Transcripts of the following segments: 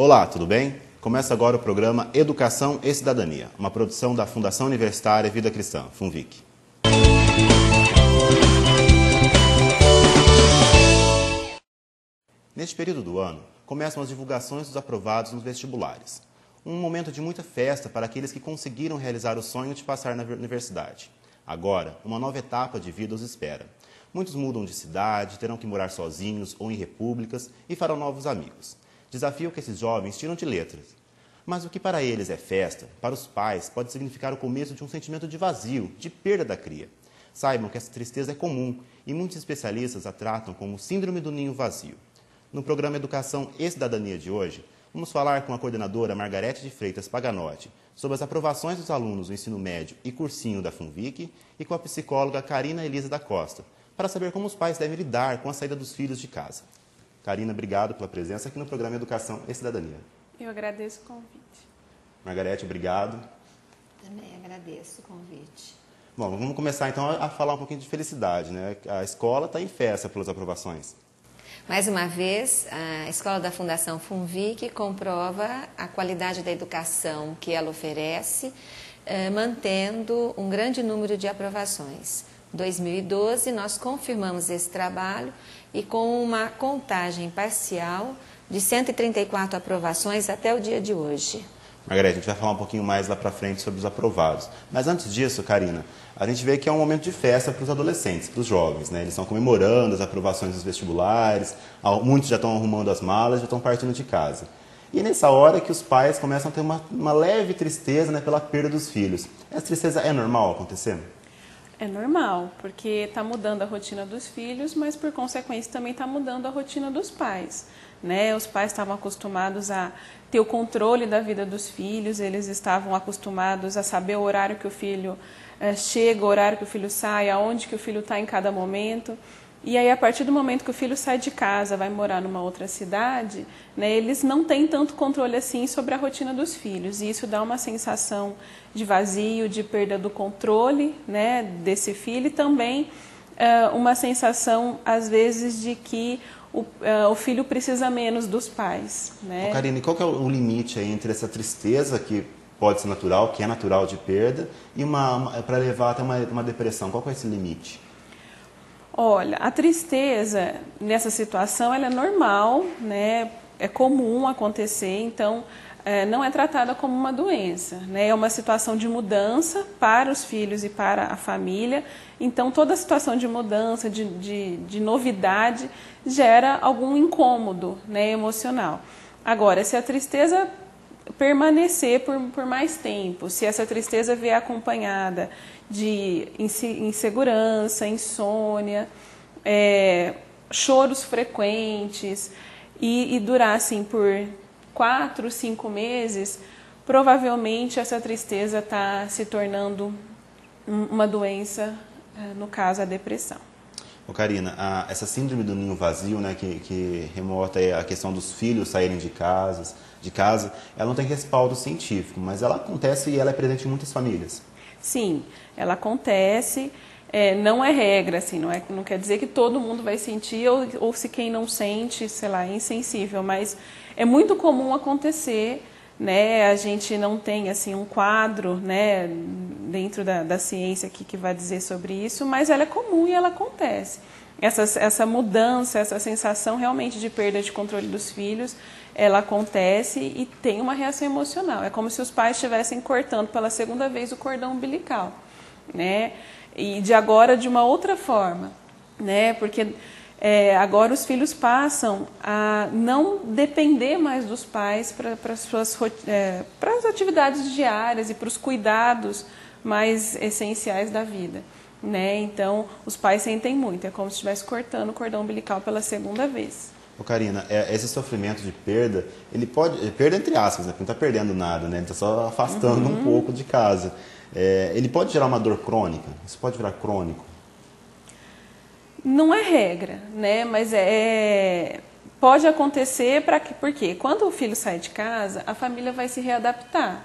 Olá, tudo bem? Começa agora o programa Educação e Cidadania, uma produção da Fundação Universitária Vida Cristã, FUNVIC. Neste período do ano, começam as divulgações dos aprovados nos vestibulares. Um momento de muita festa para aqueles que conseguiram realizar o sonho de passar na universidade. Agora, uma nova etapa de vida os espera. Muitos mudam de cidade, terão que morar sozinhos ou em repúblicas e farão novos amigos. Desafio que esses jovens tiram de letras. Mas o que para eles é festa, para os pais pode significar o começo de um sentimento de vazio, de perda da cria. Saibam que essa tristeza é comum e muitos especialistas a tratam como síndrome do ninho vazio. No programa Educação e Cidadania de hoje, vamos falar com a coordenadora Margarete de Freitas Paganotti sobre as aprovações dos alunos do ensino médio e cursinho da FUNVIC e com a psicóloga Karina Elisa da Costa, para saber como os pais devem lidar com a saída dos filhos de casa. Karina, obrigado pela presença aqui no programa Educação e Cidadania. Eu agradeço o convite. Margarete, obrigado. Também agradeço o convite. Bom, vamos começar então a falar um pouquinho de felicidade, né? A escola está em festa pelas aprovações. Mais uma vez, a Escola da Fundação FUNVIC comprova a qualidade da educação que ela oferece, mantendo um grande número de aprovações. Em 2012, nós confirmamos esse trabalho e com uma contagem parcial de 134 aprovações até o dia de hoje. Margarete, a gente vai falar um pouquinho mais lá para frente sobre os aprovados. Mas antes disso, Karina, a gente vê que é um momento de festa para os adolescentes, para os jovens, né? Eles estão comemorando as aprovações dos vestibulares, muitos já estão arrumando as malas, já estão partindo de casa. E nessa hora que os pais começam a ter uma leve tristeza, né, pela perda dos filhos. Essa tristeza é normal acontecendo? É normal, porque está mudando a rotina dos filhos, mas por consequência também está mudando a rotina dos pais, né? Os pais estavam acostumados a ter o controle da vida dos filhos, eles estavam acostumados a saber o horário que o filho chega, o horário que o filho sai, aonde que o filho está em cada momento. E aí, a partir do momento que o filho sai de casa, vai morar numa outra cidade, né, eles não têm tanto controle assim sobre a rotina dos filhos. E isso dá uma sensação de vazio, de perda do controle, né, desse filho e também uma sensação, às vezes, de que o filho precisa menos dos pais. Né? Karine, qual que é o limite aí entre essa tristeza que pode ser natural, que é natural de perda, e para levar até uma depressão? Qual que é esse limite? Olha, a tristeza nessa situação ela é normal, né? É comum acontecer, então não é tratada como uma doença. Né? É uma situação de mudança para os filhos e para a família, então toda situação de mudança, de novidade, gera algum incômodo, né, emocional. Agora, se a tristeza permanecer por mais tempo, se essa tristeza vier acompanhada de insegurança, insônia, choros frequentes e durar assim por 4, 5 meses, provavelmente essa tristeza está se tornando uma doença, no caso a depressão. Karina, essa síndrome do ninho vazio, né, que remota a questão dos filhos saírem de casa, ela não tem respaldo científico, mas ela acontece e ela é presente em muitas famílias. Sim, ela acontece, não é regra, assim, não quer dizer que todo mundo vai sentir, ou se quem não sente, sei lá, é insensível, mas é muito comum acontecer, né? A gente não tem assim, um quadro, né, dentro da ciência que vai dizer sobre isso, mas ela é comum e ela acontece. Essa mudança, essa sensação realmente de perda de controle dos filhos, ela acontece e tem uma reação emocional. É como se os pais estivessem cortando pela segunda vez o cordão umbilical, né? E de uma outra forma, né? Porque agora os filhos passam a não depender mais dos pais para as atividades diárias e para os cuidados mais essenciais da vida. Né? Então, os pais sentem muito, é como se estivesse cortando o cordão umbilical pela segunda vez. Karina, esse sofrimento de perda, ele pode, perda entre aspas, né? Porque não está perdendo nada, né? Ele está só afastando um pouco de casa. Ele pode gerar uma dor crônica? Isso pode virar crônico? Não é regra, né? Mas pode acontecer porque quando o filho sai de casa, a família vai se readaptar.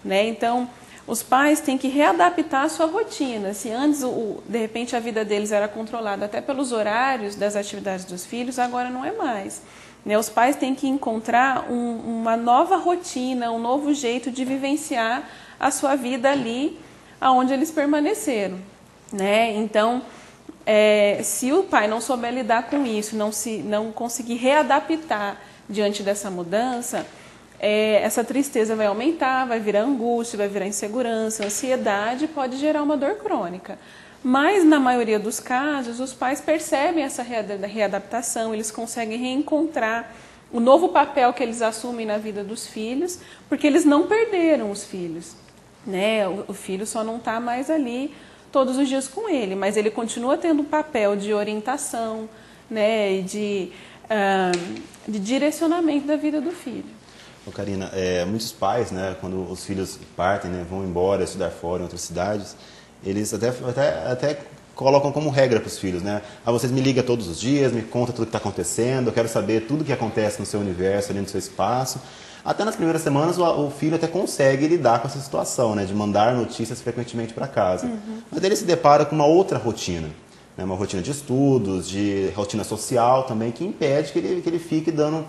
Né? Então, os pais têm que readaptar a sua rotina. Se antes, de repente, a vida deles era controlada até pelos horários das atividades dos filhos, agora não é mais. né? Os pais têm que encontrar uma nova rotina, um novo jeito de vivenciar a sua vida ali aonde eles permaneceram, né? Então, se o pai não souber lidar com isso, não conseguir readaptar diante dessa mudança, essa tristeza vai aumentar, vai virar angústia, vai virar insegurança, ansiedade, pode gerar uma dor crônica. Mas, na maioria dos casos, os pais percebem essa readaptação, eles conseguem reencontrar o novo papel que eles assumem na vida dos filhos, porque eles não perderam os filhos, né? O filho só não está mais ali todos os dias com ele, mas ele continua tendo um papel de orientação, né? De direcionamento da vida do filho. Karina, muitos pais, né, quando os filhos partem, né, vão embora estudar fora em outras cidades, eles até colocam como regra para os filhos, né? Vocês me ligam todos os dias, me conta tudo o que está acontecendo, eu quero saber tudo o que acontece no seu universo, ali no seu espaço. Até nas primeiras semanas o filho até consegue lidar com essa situação, né, de mandar notícias frequentemente para casa. Uhum. Mas ele se depara com uma outra rotina, né, uma rotina de estudos, de rotina social também, que impede que ele fique dando,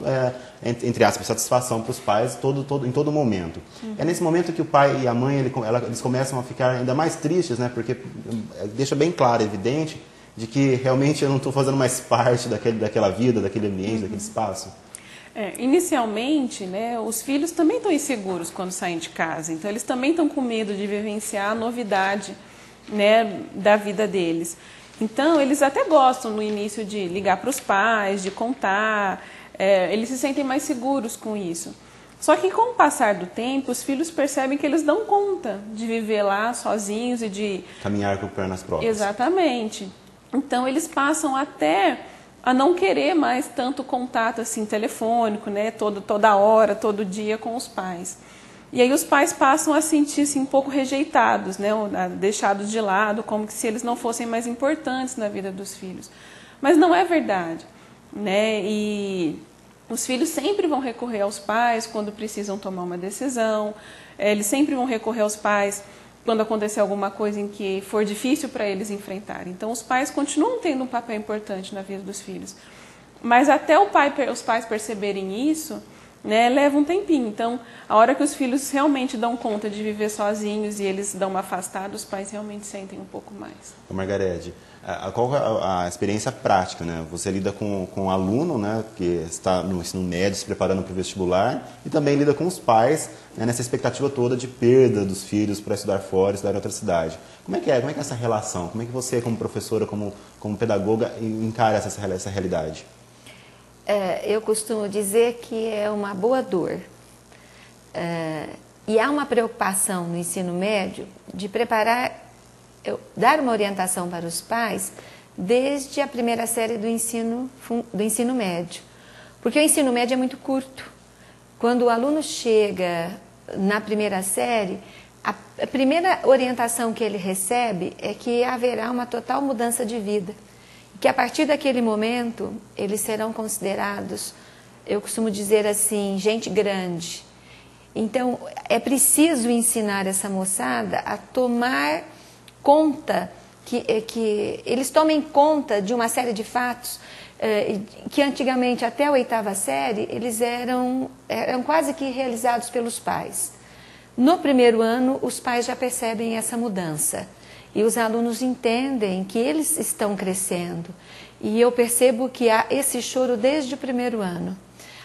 entre aspas, satisfação para os pais em todo momento. Uhum. É nesse momento que o pai e a mãe eles começam a ficar ainda mais tristes, né, porque deixa bem claro, evidente, de que realmente eu não estou fazendo mais parte daquela vida, daquele ambiente, daquele espaço. Inicialmente, né, os filhos também estão inseguros quando saem de casa, então eles também estão com medo de vivenciar a novidade, né, da vida deles. Então, eles até gostam no início de ligar para os pais, de contar, eles se sentem mais seguros com isso. Só que com o passar do tempo, os filhos percebem que eles dão conta de viver lá sozinhos e de... caminhar com pernas próprias. Exatamente. Então, eles passam até a não querer mais tanto contato assim, telefônico, né, toda hora, todo dia com os pais. E aí os pais passam a sentir-se um pouco rejeitados, né, deixados de lado, como se eles não fossem mais importantes na vida dos filhos. Mas não é verdade, né? E os filhos sempre vão recorrer aos pais quando precisam tomar uma decisão, eles sempre vão recorrer aos pais quando acontecer alguma coisa em que for difícil para eles enfrentarem. Então os pais continuam tendo um papel importante na vida dos filhos. Mas até os pais perceberem isso, né, leva um tempinho. Então, a hora que os filhos realmente dão conta de viver sozinhos e eles dão uma afastada, os pais realmente sentem um pouco mais. Margarede, qual é a experiência prática, né? Você lida com um aluno, né, que está no ensino médio, se preparando para o vestibular, e também lida com os pais, né, nessa expectativa toda de perda dos filhos para estudar fora, estudar em outra cidade. Como é que é essa relação? Como é que você, como professora, como pedagoga, encara essa realidade? Eu costumo dizer que é uma boa dor. E há uma preocupação no ensino médio de dar uma orientação para os pais desde a primeira série do ensino médio. Porque o ensino médio é muito curto. Quando o aluno chega na primeira série, a primeira orientação que ele recebe é que haverá uma total mudança de vida. Que a partir daquele momento, eles serão considerados, eu costumo dizer assim, gente grande. Então, é preciso ensinar essa moçada a tomar conta, que eles tomem conta de uma série de fatos, que antigamente, até a 8ª série, eles eram quase que realizados pelos pais. No primeiro ano, os pais já percebem essa mudança. E os alunos entendem que eles estão crescendo. E eu percebo que há esse choro desde o primeiro ano.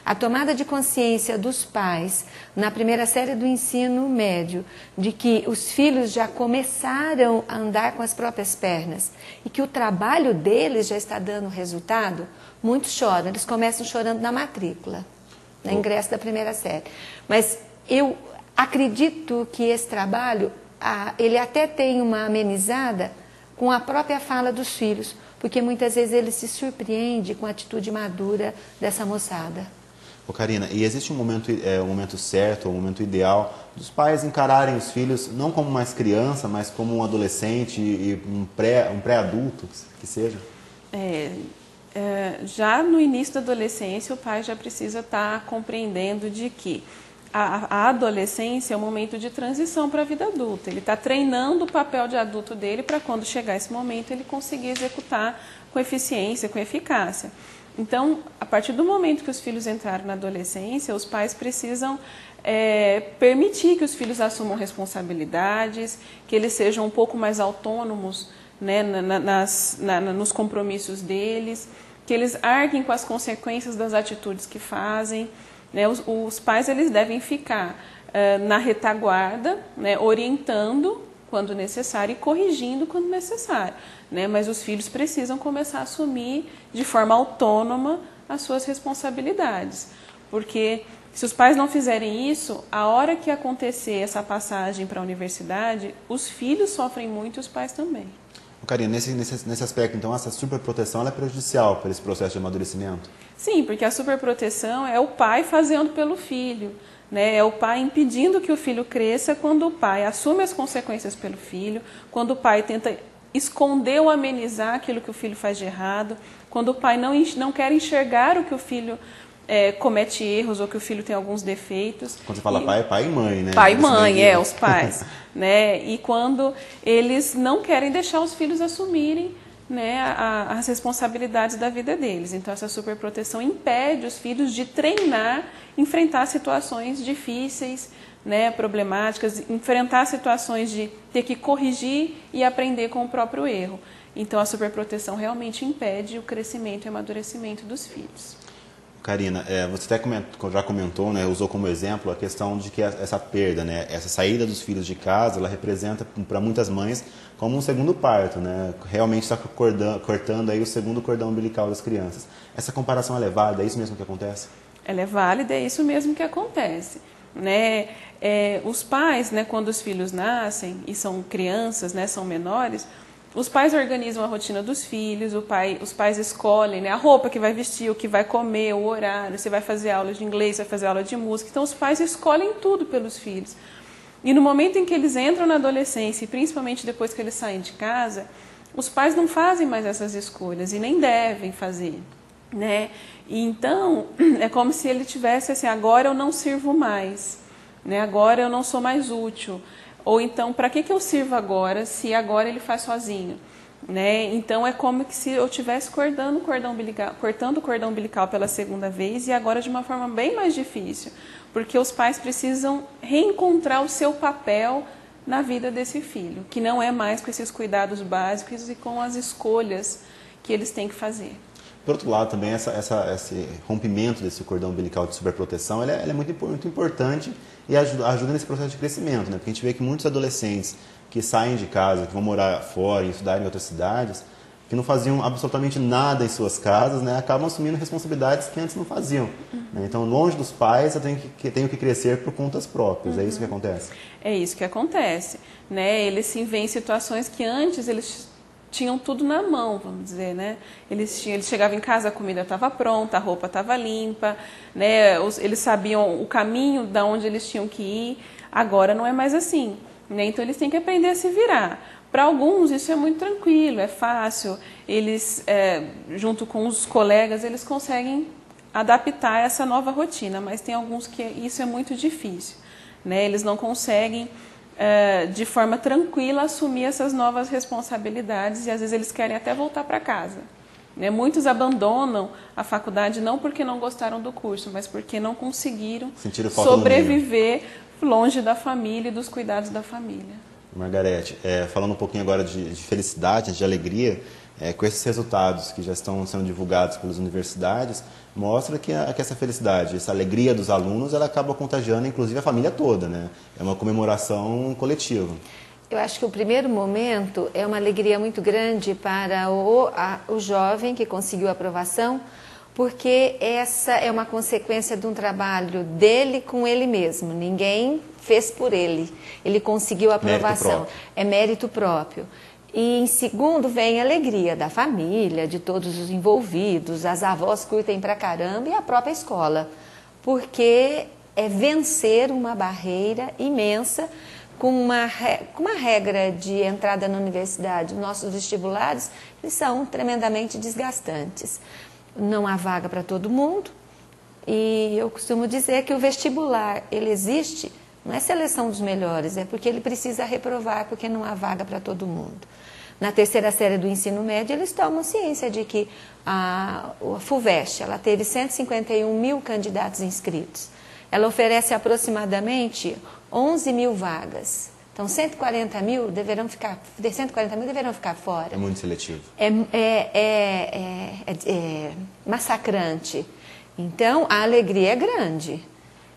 A tomada de consciência dos pais, na primeira série do ensino médio, de que os filhos já começaram a andar com as próprias pernas e que o trabalho deles já está dando resultado, muitos choram. Eles começam chorando na matrícula, no ingresso da primeira série. Mas eu acredito que esse trabalho... ele até tem uma amenizada com a própria fala dos filhos, porque muitas vezes ele se surpreende com a atitude madura dessa moçada. Karina, e existe um momento certo, um momento ideal dos pais encararem os filhos não como mais criança, mas como um adolescente e um pré-adulto, que seja? Já no início da adolescência, o pai já precisa estar compreendendo de que a adolescência é um momento de transição para a vida adulta. Ele está treinando o papel de adulto dele para quando chegar esse momento ele conseguir executar com eficiência, com eficácia. Então, a partir do momento que os filhos entraram na adolescência, os pais precisam permitir que os filhos assumam responsabilidades, que eles sejam um pouco mais autônomos, né, nos compromissos deles, que eles arquem com as consequências das atitudes que fazem. Né? Os pais eles devem ficar na retaguarda, né, orientando quando necessário e corrigindo quando necessário. Né? Mas os filhos precisam começar a assumir de forma autônoma as suas responsabilidades. Porque se os pais não fizerem isso, a hora que acontecer essa passagem para a universidade, os filhos sofrem muito e os pais também. Karina, nesse aspecto, então, essa superproteção ela é prejudicial para esse processo de amadurecimento? Sim, porque a superproteção é o pai fazendo pelo filho. Né? É o pai impedindo que o filho cresça quando o pai assume as consequências pelo filho, quando o pai tenta esconder ou amenizar aquilo que o filho faz de errado, quando o pai não quer enxergar o que o filho comete erros ou que o filho tem alguns defeitos. Quando você fala pai, é pai e mãe, né? Pai e mãe, os pais. Né? E quando eles não querem deixar os filhos assumirem, né, as responsabilidades da vida deles. Então, essa superproteção impede os filhos de treinar, enfrentar situações difíceis, né, problemáticas, enfrentar situações de ter que corrigir e aprender com o próprio erro. Então, a superproteção realmente impede o crescimento e amadurecimento dos filhos. Karina, você até já comentou, né, usou como exemplo a questão de que essa perda, né, essa saída dos filhos de casa, ela representa para muitas mães como um segundo parto, né? Realmente está cortando aí o segundo cordão umbilical das crianças. Essa comparação é válida? É isso mesmo que acontece? Ela é válida, é isso mesmo que acontece. Né? Os pais, né, quando os filhos nascem e são crianças, né, são menores, os pais organizam a rotina dos filhos, os pais escolhem, né, a roupa que vai vestir, o que vai comer, o horário, você vai fazer aula de inglês, vai fazer aula de música. Então, os pais escolhem tudo pelos filhos. E no momento em que eles entram na adolescência, e principalmente depois que eles saem de casa, os pais não fazem mais essas escolhas e nem devem fazer. Né? E então, é como se ele tivesse assim, agora eu não sirvo mais, né? Agora eu não sou mais útil. Ou então, para que eu sirvo agora, se agora ele faz sozinho? Né? Então, é como se eu estivesse cortando o cordão umbilical pela segunda vez e agora de uma forma bem mais difícil, porque os pais precisam reencontrar o seu papel na vida desse filho, que não é mais com esses cuidados básicos e com as escolhas que eles têm que fazer. Por outro lado, também esse rompimento desse cordão umbilical de superproteção ele é muito importante e ajuda nesse processo de crescimento, né? Porque a gente vê que muitos adolescentes que saem de casa, que vão morar fora e estudar em outras cidades, que não faziam absolutamente nada em suas casas, né, acabam assumindo responsabilidades que antes não faziam. Né? Então, longe dos pais, eu tenho que crescer por contas próprias. É isso que acontece? É isso que acontece. Né? Eles se veem em situações que antes eles tinham tudo na mão, vamos dizer, né? Eles chegavam em casa, a comida estava pronta, a roupa estava limpa, né? Eles sabiam o caminho de onde eles tinham que ir. Agora não é mais assim, né? Então eles têm que aprender a se virar. Para alguns isso é muito tranquilo, é fácil. Eles, junto com os colegas, eles conseguem adaptar essa nova rotina, mas tem alguns que isso é muito difícil, né? Eles não conseguem de forma tranquila assumir essas novas responsabilidades e às vezes eles querem até voltar para casa. Né? Muitos abandonam a faculdade não porque não gostaram do curso, mas porque não conseguiram sobreviver longe da família e dos cuidados da família. Margarete, falando um pouquinho agora de felicidade, de alegria, com esses resultados que já estão sendo divulgados pelas universidades, mostra que essa felicidade, essa alegria dos alunos, ela acaba contagiando inclusive a família toda, né? É uma comemoração coletiva. Eu acho que o primeiro momento é uma alegria muito grande para o jovem que conseguiu a aprovação, porque essa é uma consequência de um trabalho dele com ele mesmo. Ninguém fez por ele. Ele conseguiu a aprovação. É mérito próprio. E em segundo vem a alegria da família, de todos os envolvidos, as avós curtem pra caramba e a própria escola, porque é vencer uma barreira imensa com uma regra de entrada na universidade. Nossos vestibulares eles são tremendamente desgastantes. Não há vaga para todo mundo e eu costumo dizer que o vestibular ele existe, não é seleção dos melhores, é porque ele precisa reprovar, porque não há vaga para todo mundo. Na terceira série do ensino médio, eles tomam ciência de que a FUVEST, ela teve 151 mil candidatos inscritos. Ela oferece aproximadamente 11 mil vagas. Então, 140 mil deverão ficar fora. É muito seletivo. É massacrante. Então, a alegria é grande,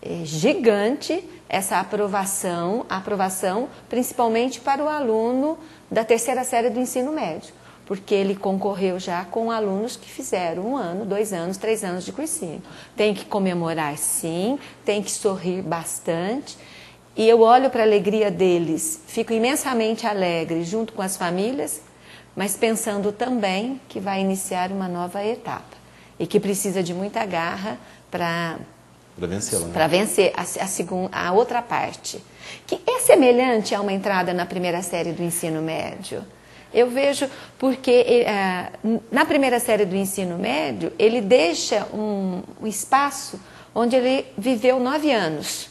é gigante essa aprovação, principalmente para o aluno da terceira série do ensino médio, porque ele concorreu já com alunos que fizeram 1 ano, 2 anos, 3 anos de cursinho. Tem que comemorar, sim, tem que sorrir bastante. E eu olho para a alegria deles, fico imensamente alegre junto com as famílias, mas pensando também que vai iniciar uma nova etapa e que precisa de muita garra para vencê-la, né? Para vencer a outra parte, que é semelhante a uma entrada na primeira série do ensino médio. Eu vejo porque na primeira série do ensino médio, ele deixa um espaço onde ele viveu 9 anos.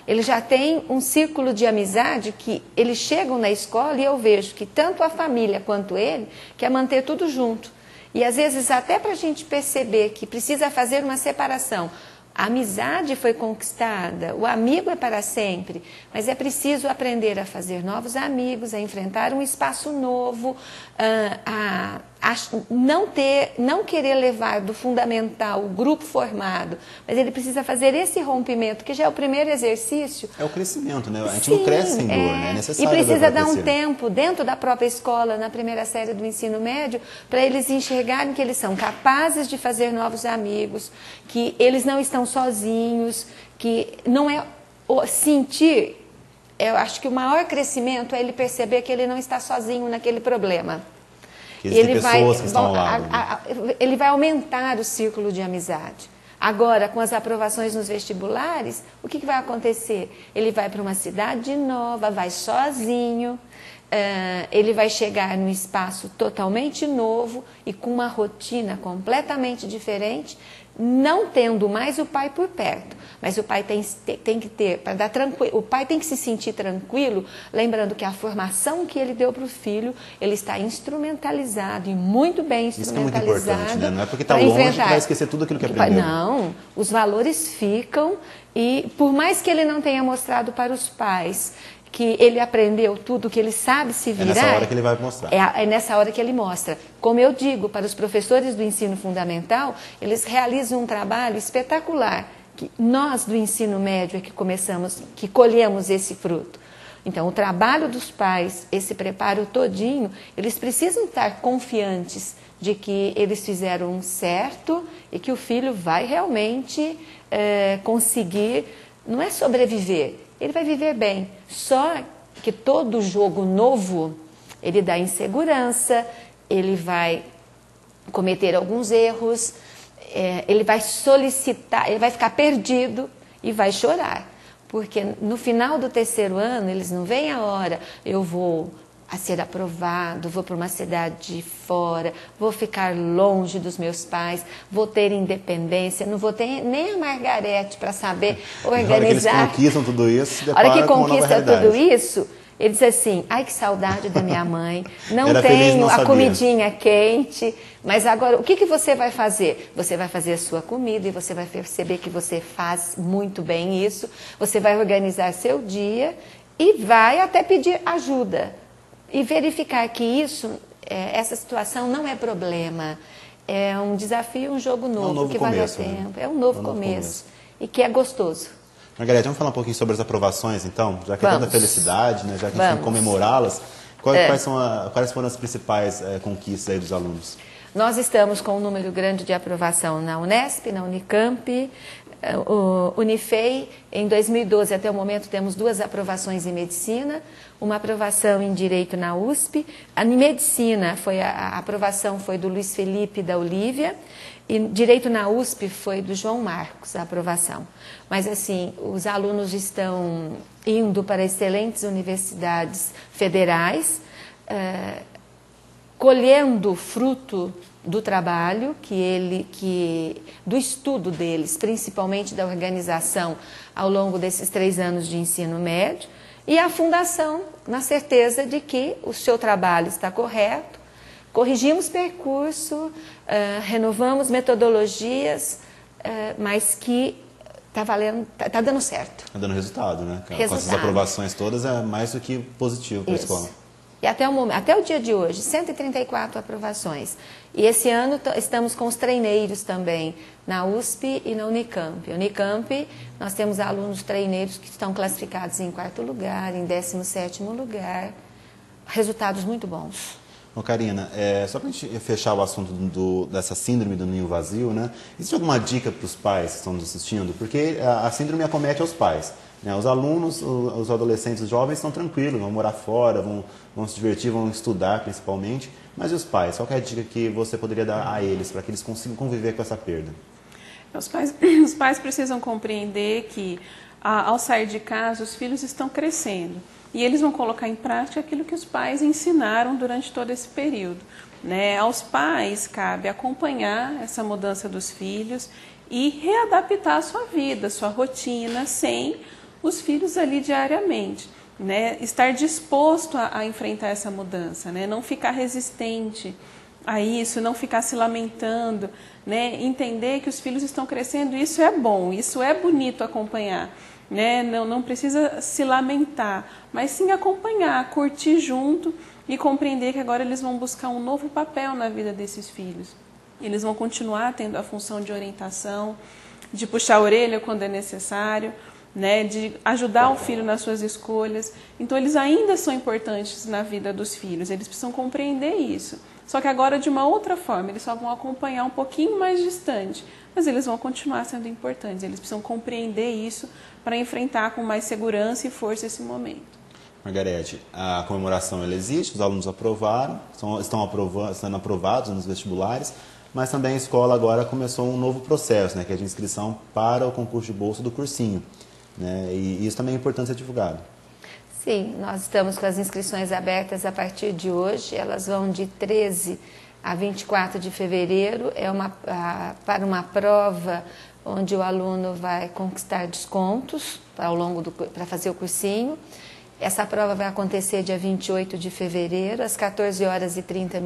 Ele já tem um círculo de amizade que eles chegam na escola e eu vejo que tanto a família quanto ele quer manter tudo junto. E às vezes até para a gente perceber que precisa fazer uma separação. A amizade foi conquistada, o amigo é para sempre, mas é preciso aprender a fazer novos amigos, a enfrentar um espaço novo, a não querer levar do fundamental o grupo formado, mas ele precisa fazer esse rompimento, que já é o primeiro exercício. É o crescimento, né? A gente não cresce sem dor, né? É necessário. E precisa dar um tempo dentro da própria escola, na primeira série do ensino médio, para eles enxergarem que eles são capazes de fazer novos amigos, que eles não estão sozinhos, que não é sentir. Eu acho que o maior crescimento é ele perceber que ele não está sozinho naquele problema. Que existem pessoas que estão ao lado. Ele vai aumentar o círculo de amizade. Agora, com as aprovações nos vestibulares, o que vai acontecer? Ele vai para uma cidade nova, vai sozinho, ele vai chegar num espaço totalmente novo e com uma rotina completamente diferente, não tendo mais o pai por perto, mas o pai tem que ter, para dar tranquilo, o pai tem que se sentir tranquilo, lembrando que a formação que ele deu para o filho, ele está instrumentalizado e muito bem instrumentalizado. Isso é muito importante, né? Não é porque está longe que vai esquecer tudo aquilo que aprendeu. Não, os valores ficam e por mais que ele não tenha mostrado para os pais que ele aprendeu tudo, que ele sabe se virar. É nessa hora que ele vai mostrar. É nessa hora que ele mostra. Como eu digo, para os professores do ensino fundamental, eles realizam um trabalho espetacular, que nós do ensino médio é que colhemos esse fruto. Então, o trabalho dos pais, esse preparo todinho, eles precisam estar confiantes de que eles fizeram um certo e que o filho vai realmente conseguir, não é sobreviver, ele vai viver bem. Só que todo jogo novo, ele dá insegurança, ele vai cometer alguns erros, ele vai solicitar, ele vai ficar perdido e vai chorar. Porque no final do 3º ano, eles não veem a hora, eu vou a ser aprovado, vou para uma cidade de fora, vou ficar longe dos meus pais, vou ter independência, não vou ter nem a Margarete para saber organizar. Na hora que eles conquistam tudo isso, a hora que conquista tudo isso, ele diz assim, ai que saudade da minha mãe, não tenho a comidinha quente, mas agora o que você vai fazer? Você vai fazer a sua comida e você vai perceber que você faz muito bem isso, você vai organizar seu dia e vai até pedir ajuda. E verificar que essa situação não é problema, é um desafio, um jogo novo, que vale a tempo, é um novo começo e que é gostoso. Margarete, vamos falar um pouquinho sobre as aprovações, então? Já que é tanta felicidade, né? Já que a gente tem que comemorá-las, quais foram as principais conquistas aí dos alunos? Nós estamos com um número grande de aprovação na Unesp, na Unicamp, o Unifei. Em 2012, até o momento, temos 2 aprovações em medicina, uma aprovação em direito na USP. Em medicina, a aprovação foi do Luiz Felipe e da Olívia, e direito na USP foi do João Marcos, a aprovação. Mas, assim, os alunos estão indo para excelentes universidades federais, colhendo fruto do trabalho do estudo deles, principalmente da organização ao longo desses 3 anos de ensino médio. E a fundação, na certeza de que o seu trabalho está correto, corrigimos percurso, renovamos metodologias, mas que está valendo, está dando certo. Está dando resultado, né? Resultado. Com essas aprovações todas é mais do que positivo para a escola. E até o dia de hoje, 134 aprovações. E esse ano estamos com os treineiros também, na USP e na Unicamp. Unicamp, nós temos alunos treineiros que estão classificados em 4º lugar, em 17º lugar. Resultados muito bons. Bom, Karina, só para a gente fechar o assunto dessa síndrome do ninho vazio, né? Existe alguma dica para os pais que estão nos assistindo? Porque a síndrome acomete aos pais. Né? Os alunos, os adolescentes, os jovens estão tranquilos, vão morar fora, vão se divertir, vão estudar principalmente. Mas e os pais? Qual que é a dica que você poderia dar a eles para que eles consigam conviver com essa perda? Os pais precisam compreender que, ao sair de casa, os filhos estão crescendo. E eles vão colocar em prática aquilo que os pais ensinaram durante todo esse período. Né? Aos pais cabe acompanhar essa mudança dos filhos e readaptar a sua vida, a sua rotina, sem os filhos ali diariamente. Né? Estar disposto a enfrentar essa mudança, né? Não ficar resistente a isso, não ficar se lamentando, né? Entender que os filhos estão crescendo, isso é bom, isso é bonito acompanhar. Né? Não precisa se lamentar, mas sim acompanhar, curtir junto e compreender que agora eles vão buscar um novo papel na vida desses filhos. Eles vão continuar tendo a função de orientação, de puxar a orelha quando é necessário, né? De ajudar o filho nas suas escolhas. Então, eles ainda são importantes na vida dos filhos, eles precisam compreender isso. Só que agora de uma outra forma, eles só vão acompanhar um pouquinho mais distante, mas eles vão continuar sendo importantes, eles precisam compreender isso para enfrentar com mais segurança e força esse momento. Margarete, a comemoração ela existe, os alunos aprovaram, estão sendo aprovados nos vestibulares, mas também a escola agora começou um novo processo, né, que é de inscrição para o concurso de bolsa do cursinho. Né, e isso também é importante ser divulgado. Sim, nós estamos com as inscrições abertas a partir de hoje, elas vão de 13 a 24 de fevereiro, para uma prova onde o aluno vai conquistar descontos para fazer o cursinho. Essa prova vai acontecer dia 28 de fevereiro, às 14h30,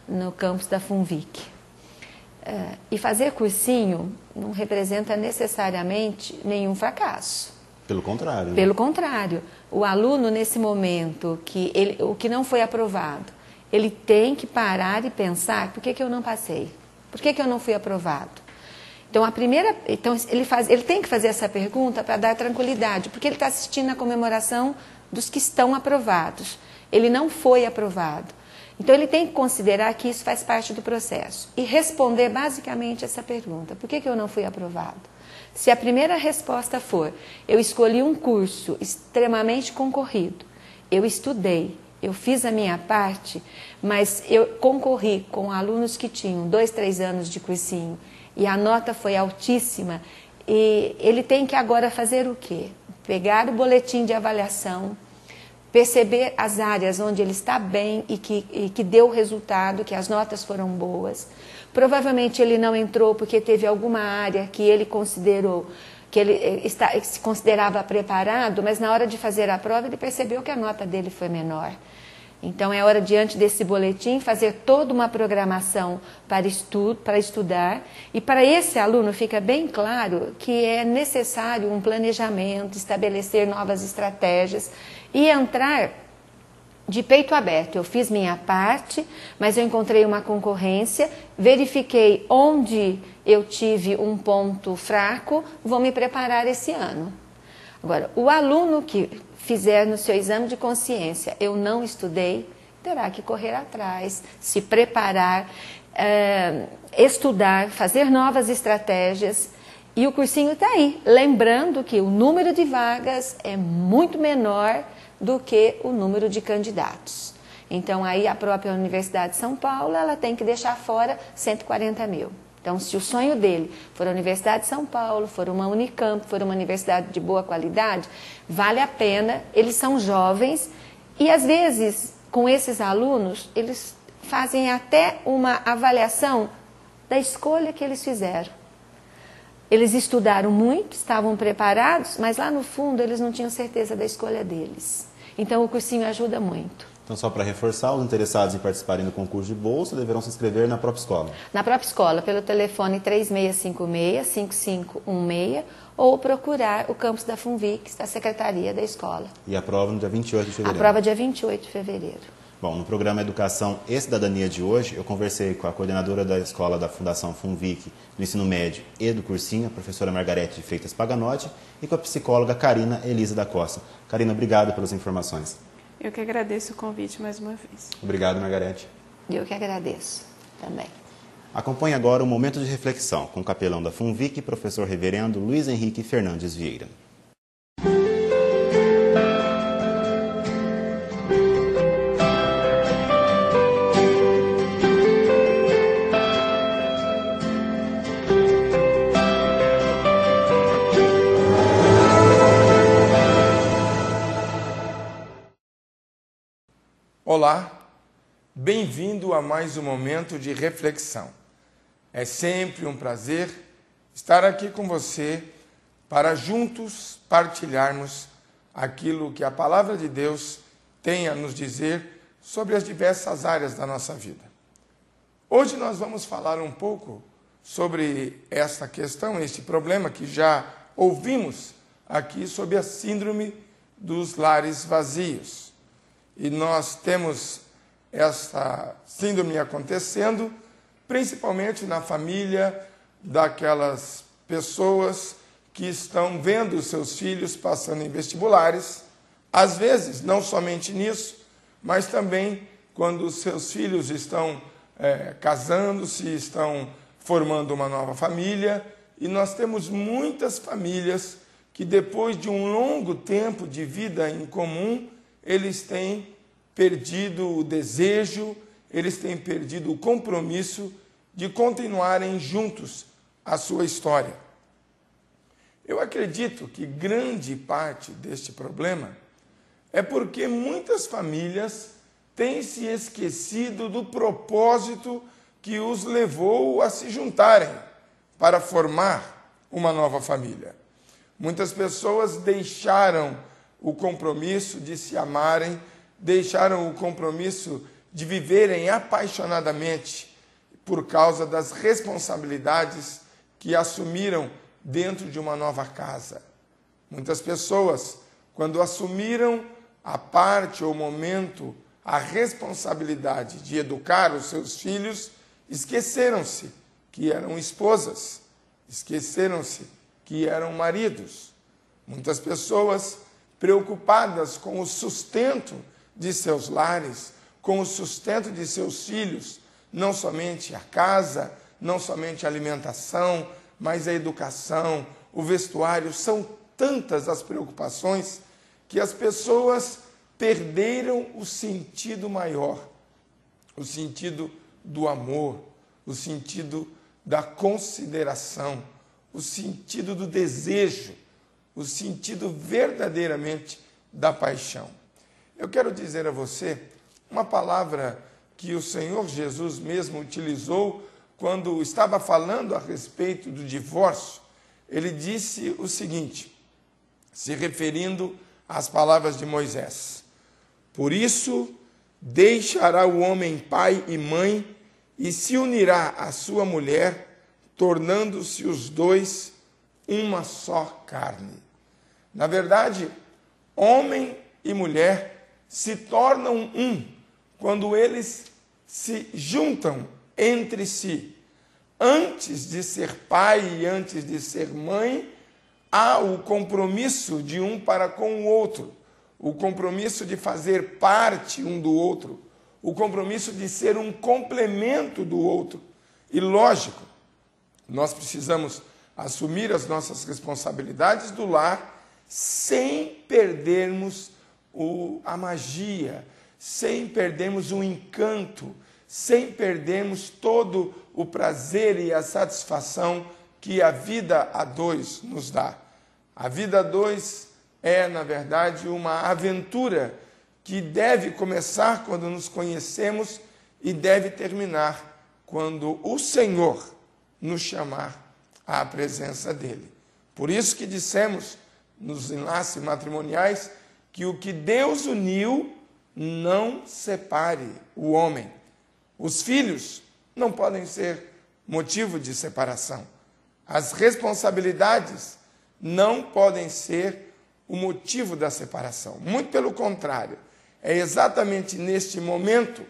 no campus da FUNVIC. E fazer cursinho não representa necessariamente nenhum fracasso. Pelo contrário. Pelo contrário. O aluno, nesse momento, o que não foi aprovado, ele tem que parar e pensar, por que eu não passei? Por que eu não fui aprovado? Então, ele tem que fazer essa pergunta para dar tranquilidade, porque ele está assistindo a comemoração dos que estão aprovados. Ele não foi aprovado. Então, ele tem que considerar que isso faz parte do processo e responder basicamente essa pergunta: por que eu não fui aprovado? Se a primeira resposta for, eu escolhi um curso extremamente concorrido, eu estudei, eu fiz a minha parte, mas eu concorri com alunos que tinham 2, 3 anos de cursinho e a nota foi altíssima, e ele tem que agora fazer o quê? Pegar o boletim de avaliação, perceber as áreas onde ele está bem e que deu resultado, que as notas foram boas. Provavelmente ele não entrou porque teve alguma área que ele considerou, que ele se considerava preparado, mas na hora de fazer a prova ele percebeu que a nota dele foi menor. Então é hora, diante desse boletim, fazer toda uma programação para estudar. E para esse aluno fica bem claro que é necessário um planejamento, estabelecer novas estratégias e entrar de peito aberto. Eu fiz minha parte, mas eu encontrei uma concorrência, verifiquei onde eu tive um ponto fraco, vou me preparar esse ano. Agora, o aluno que fizer no seu exame de consciência, eu não estudei, terá que correr atrás, se preparar, estudar, fazer novas estratégias. E o cursinho está aí, lembrando que o número de vagas é muito menor do que o número de candidatos. Então, aí a própria Universidade de São Paulo, ela tem que deixar fora 140 mil. Então, se o sonho dele for a Universidade de São Paulo, for uma Unicamp, for uma universidade de boa qualidade, vale a pena, eles são jovens e, às vezes, com esses alunos, eles fazem até uma avaliação da escolha que eles fizeram. Eles estudaram muito, estavam preparados, mas lá no fundo eles não tinham certeza da escolha deles. Então o cursinho ajuda muito. Então, só para reforçar, os interessados em participarem do concurso de bolsa deverão se inscrever na própria escola. Na própria escola, pelo telefone 3656-5516 ou procurar o campus da FUNVIC, da Secretaria da Escola. E a prova no dia 28 de fevereiro. A prova dia 28 de fevereiro. Bom, no programa Educação e Cidadania de hoje, eu conversei com a coordenadora da escola da Fundação FUNVIC do ensino médio e do cursinho, a professora Margarete de Freitas Paganotti, e com a psicóloga Karina Elisa da Costa. Karina, obrigado pelas informações. Eu que agradeço o convite mais uma vez. Obrigado, Margarete. Eu que agradeço também. Acompanhe agora um momento de reflexão com o capelão da FUNVIC, professor reverendo Luiz Henrique Fernandes Vieira. Olá, bem-vindo a mais um momento de reflexão. É sempre um prazer estar aqui com você para juntos partilharmos aquilo que a Palavra de Deus tem a nos dizer sobre as diversas áreas da nossa vida. Hoje nós vamos falar um pouco sobre esta questão, este problema que já ouvimos aqui sobre a síndrome dos lares vazios. E nós temos essa síndrome acontecendo, principalmente na família daquelas pessoas que estão vendo os seus filhos passando em vestibulares, às vezes, não somente nisso, mas também quando os seus filhos estão casando-se, estão formando uma nova família, e nós temos muitas famílias que depois de um longo tempo de vida em comum, eles têm perdido o desejo, eles têm perdido o compromisso de continuarem juntos a sua história. Eu acredito que grande parte deste problema é porque muitas famílias têm se esquecido do propósito que os levou a se juntarem para formar uma nova família. Muitas pessoas deixaram o compromisso de se amarem, deixaram o compromisso de viverem apaixonadamente por causa das responsabilidades que assumiram dentro de uma nova casa. Muitas pessoas, quando assumiram a parte ou momento, a responsabilidade de educar os seus filhos, esqueceram-se que eram esposas, esqueceram-se que eram maridos. Muitas pessoas preocupadas com o sustento de seus lares, com o sustento de seus filhos, não somente a casa, não somente a alimentação, mas a educação, o vestuário, são tantas as preocupações que as pessoas perderam o sentido maior, o sentido do amor, o sentido da consideração, o sentido do desejo, o sentido verdadeiramente da paixão. Eu quero dizer a você uma palavra que o Senhor Jesus mesmo utilizou quando estava falando a respeito do divórcio. Ele disse o seguinte, se referindo às palavras de Moisés: por isso deixará o homem pai e mãe e se unirá à sua mulher, tornando-se os dois uma só carne. Na verdade, homem e mulher se tornam um quando eles se juntam entre si. Antes de ser pai e antes de ser mãe, há o compromisso de um para com o outro, o compromisso de fazer parte um do outro, o compromisso de ser um complemento do outro. E lógico, nós precisamos assumir as nossas responsabilidades do lar sem perdermos a magia, sem perdermos o encanto, sem perdermos todo o prazer e a satisfação que a vida a dois nos dá. A vida a dois é, na verdade, uma aventura que deve começar quando nos conhecemos e deve terminar quando o Senhor nos chamar à presença dele. Por isso que dissemos nos enlaces matrimoniais que o que Deus uniu não separe o homem. Os filhos não podem ser motivo de separação. As responsabilidades não podem ser o motivo da separação. Muito pelo contrário, é exatamente neste momento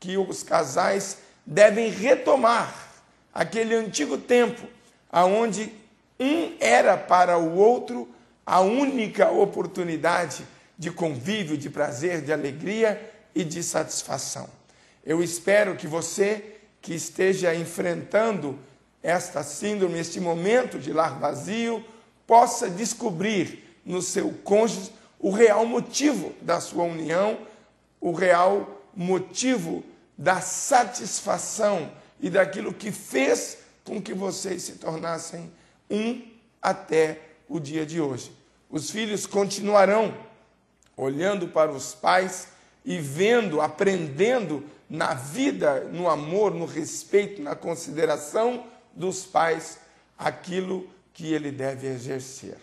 que os casais devem retomar aquele antigo tempo onde um era para o outro a única oportunidade de convívio, de prazer, de alegria e de satisfação. Eu espero que você que esteja enfrentando esta síndrome, este momento de lar vazio, possa descobrir no seu cônjuge o real motivo da sua união, o real motivo da satisfação e daquilo que fez com que vocês se tornassem um até o dia de hoje. Os filhos continuarão olhando para os pais e vendo, aprendendo na vida, no amor, no respeito, na consideração dos pais, aquilo que ele deve exercer.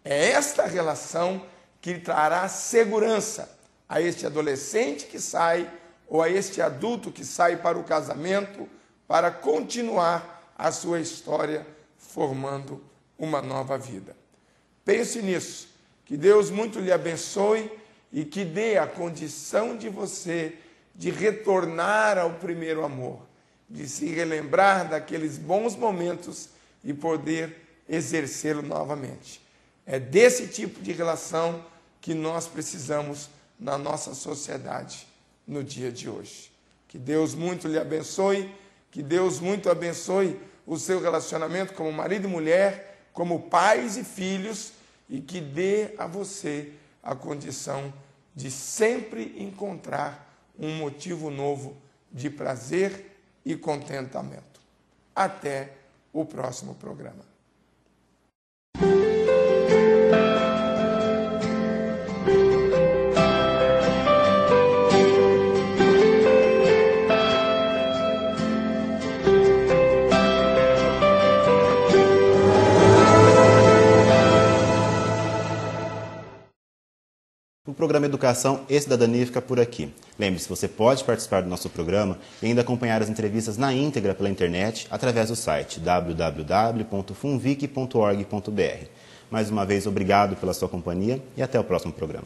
É esta relação que trará segurança a este adolescente que sai ou a este adulto que sai para o casamento para continuar a sua história formando uma nova vida. Pense nisso, que Deus muito lhe abençoe e que dê a condição de você de retornar ao primeiro amor, de se relembrar daqueles bons momentos e poder exercê-lo novamente. É desse tipo de relação que nós precisamos na nossa sociedade no dia de hoje. Que Deus muito lhe abençoe, que Deus muito abençoe o seu relacionamento como marido e mulher, como pais e filhos, e que dê a você a condição de sempre encontrar um motivo novo de prazer e contentamento. Até o próximo programa. O programa Educação e Cidadania fica por aqui. Lembre-se, você pode participar do nosso programa e ainda acompanhar as entrevistas na íntegra pela internet através do site www.funvic.org.br. Mais uma vez, obrigado pela sua companhia e até o próximo programa.